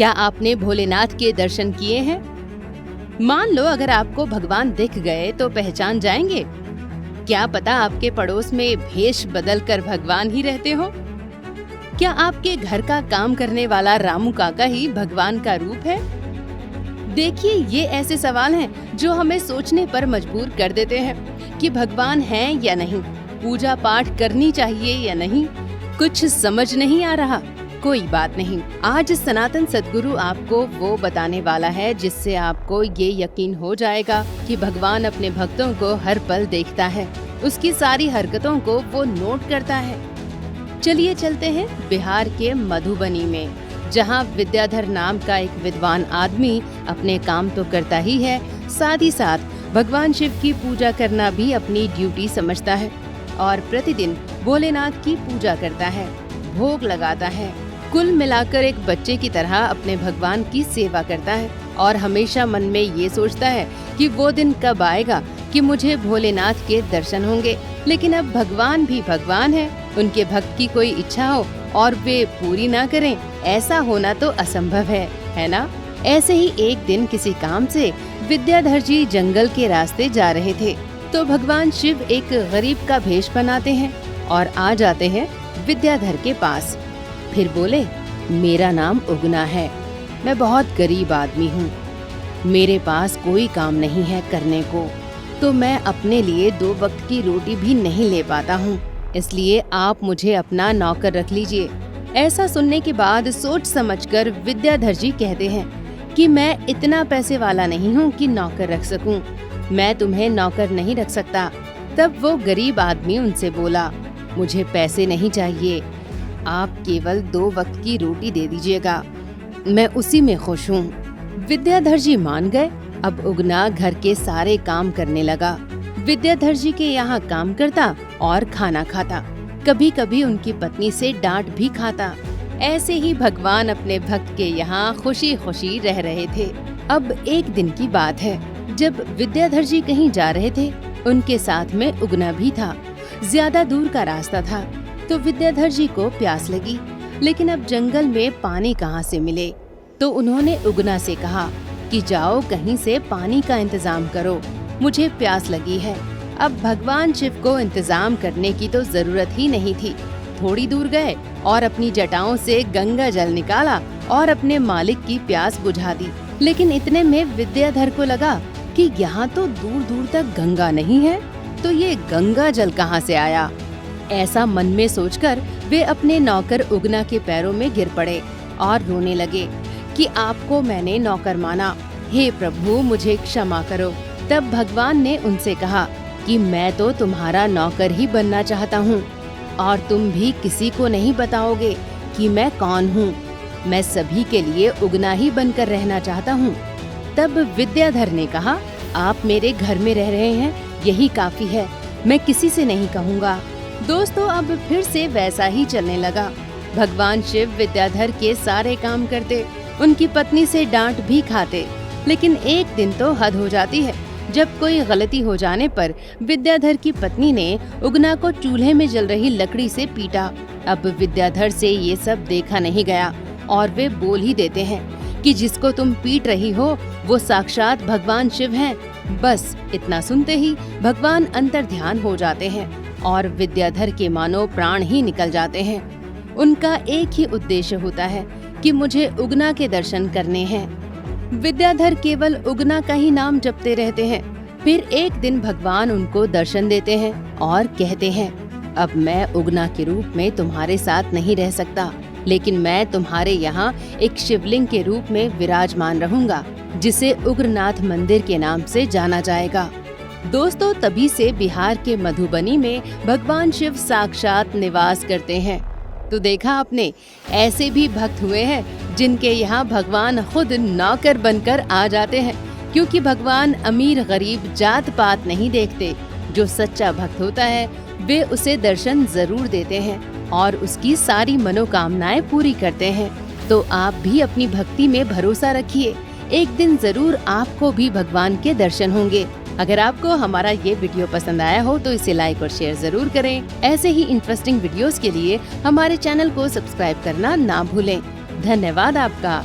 क्या आपने भोलेनाथ के दर्शन किए हैं? मान लो अगर आपको भगवान दिख गए तो पहचान जाएंगे? क्या पता आपके पड़ोस में भेष बदलकर भगवान ही रहते हो? क्या आपके घर का काम करने वाला रामू काका ही भगवान का रूप है? देखिए, ये ऐसे सवाल हैं जो हमें सोचने पर मजबूर कर देते हैं कि भगवान हैं या नहीं, पूजा पाठ करनी चाहिए या नहीं। कुछ समझ नहीं आ रहा? कोई बात नहीं, आज सनातन सद्गुरु आपको वो बताने वाला है जिससे आपको ये यकीन हो जाएगा कि भगवान अपने भक्तों को हर पल देखता है, उसकी सारी हरकतों को वो नोट करता है। चलिए चलते हैं बिहार के मधुबनी में, जहाँ विद्याधर नाम का एक विद्वान आदमी अपने काम तो करता ही है, साथ ही साथ भगवान शिव की पूजा करना भी अपनी ड्यूटी समझता है और प्रतिदिन भोलेनाथ की पूजा करता है, भोग लगाता है। कुल मिलाकर एक बच्चे की तरह अपने भगवान की सेवा करता है और हमेशा मन में ये सोचता है कि वो दिन कब आएगा कि मुझे भोलेनाथ के दर्शन होंगे। लेकिन अब भगवान भी भगवान है, उनके भक्त की कोई इच्छा हो और वे पूरी ना करें, ऐसा होना तो असंभव है ना? ऐसे ही एक दिन किसी काम से विद्याधर जी जंगल के रास्ते जा रहे थे तो भगवान शिव एक गरीब का भेष बनाते हैं और आ जाते हैं विद्याधर के पास। फिर बोले, मेरा नाम उगना है, मैं बहुत गरीब आदमी हूँ, मेरे पास कोई काम नहीं है करने को, तो मैं अपने लिए 2 वक्त की रोटी भी नहीं ले पाता हूँ, इसलिए आप मुझे अपना नौकर रख लीजिए। ऐसा सुनने के बाद सोच समझकर विद्याधर जी कहते हैं कि मैं इतना पैसे वाला नहीं हूँ कि नौकर रख सकूं, मैं तुम्हें नौकर नहीं रख सकता। तब वो गरीब आदमी उनसे बोला, मुझे पैसे नहीं चाहिए, आप केवल 2 वक्त की रोटी दे दीजिएगा, मैं उसी में खुश हूँ। विद्याधर जी मान गए। अब उगना घर के सारे काम करने लगा, विद्याधर जी के यहाँ काम करता और खाना खाता, कभी कभी उनकी पत्नी से डांट भी खाता। ऐसे ही भगवान अपने भक्त के यहाँ खुशी खुशी रह रहे थे। अब एक दिन की बात है, जब विद्याधर जी कहीं जा रहे थे, उनके साथ में उगना भी था। ज्यादा दूर का रास्ता था तो विद्याधर जी को प्यास लगी, लेकिन अब जंगल में पानी कहाँ से मिले, तो उन्होंने उगना से कहा कि जाओ कहीं से पानी का इंतजाम करो, मुझे प्यास लगी है। अब भगवान शिव को इंतजाम करने की तो जरूरत ही नहीं थी। थोड़ी दूर गए और अपनी जटाओं से गंगा जल निकाला और अपने मालिक की प्यास बुझा दी। लेकिन इतने में विद्याधर को लगा कि यहाँ तो दूर दूर तक गंगा नहीं है, तो ये गंगा जल कहाँ से आया? ऐसा मन में सोचकर वे अपने नौकर उगना के पैरों में गिर पड़े और रोने लगे कि आपको मैंने नौकर माना, हे प्रभु मुझे क्षमा करो। तब भगवान ने उनसे कहा कि मैं तो तुम्हारा नौकर ही बनना चाहता हूँ और तुम भी किसी को नहीं बताओगे कि मैं कौन हूँ, मैं सभी के लिए उगना ही बनकर रहना चाहता हूँ। तब विद्याधर ने कहा, आप मेरे घर में रह रहे हैं, यही काफी है, मैं किसी से नहीं कहूँगा। दोस्तों, अब फिर से वैसा ही चलने लगा। भगवान शिव विद्याधर के सारे काम करते, उनकी पत्नी से डांट भी खाते। लेकिन एक दिन तो हद हो जाती है, जब कोई गलती हो जाने पर विद्याधर की पत्नी ने उगना को चूल्हे में जल रही लकड़ी से पीटा। अब विद्याधर से ये सब देखा नहीं गया और वे बोल ही देते हैं कि जिसको तुम पीट रही हो वो साक्षात भगवान शिव हैं। बस इतना सुनते ही भगवान अंतर्ध्यान हो जाते हैं और विद्याधर के मानो प्राण ही निकल जाते हैं। उनका एक ही उद्देश्य होता है कि मुझे उगना के दर्शन करने हैं। विद्याधर केवल उगना का ही नाम जपते रहते हैं। फिर एक दिन भगवान उनको दर्शन देते हैं और कहते हैं, अब मैं उगना के रूप में तुम्हारे साथ नहीं रह सकता, लेकिन मैं तुम्हारे यहाँ एक शिवलिंग के रूप में विराजमान रहूंगा, जिसे उग्रनाथ मंदिर के नाम से जाना जाएगा। दोस्तों, तभी से बिहार के मधुबनी में भगवान शिव साक्षात निवास करते हैं। तो देखा आपने, ऐसे भी भक्त हुए हैं जिनके यहाँ भगवान खुद नौकर बनकर आ जाते हैं, क्योंकि भगवान अमीर गरीब जात पात नहीं देखते। जो सच्चा भक्त होता है वे उसे दर्शन जरूर देते हैं और उसकी सारी मनोकामनाएं पूरी करते हैं। तो आप भी अपनी भक्ति में भरोसा रखिए, एक दिन जरूर आपको भी भगवान के दर्शन होंगे। अगर आपको हमारा ये वीडियो पसंद आया हो तो इसे लाइक और शेयर जरूर करें। ऐसे ही इंटरेस्टिंग वीडियोस के लिए हमारे चैनल को सब्सक्राइब करना ना भूलें। धन्यवाद आपका।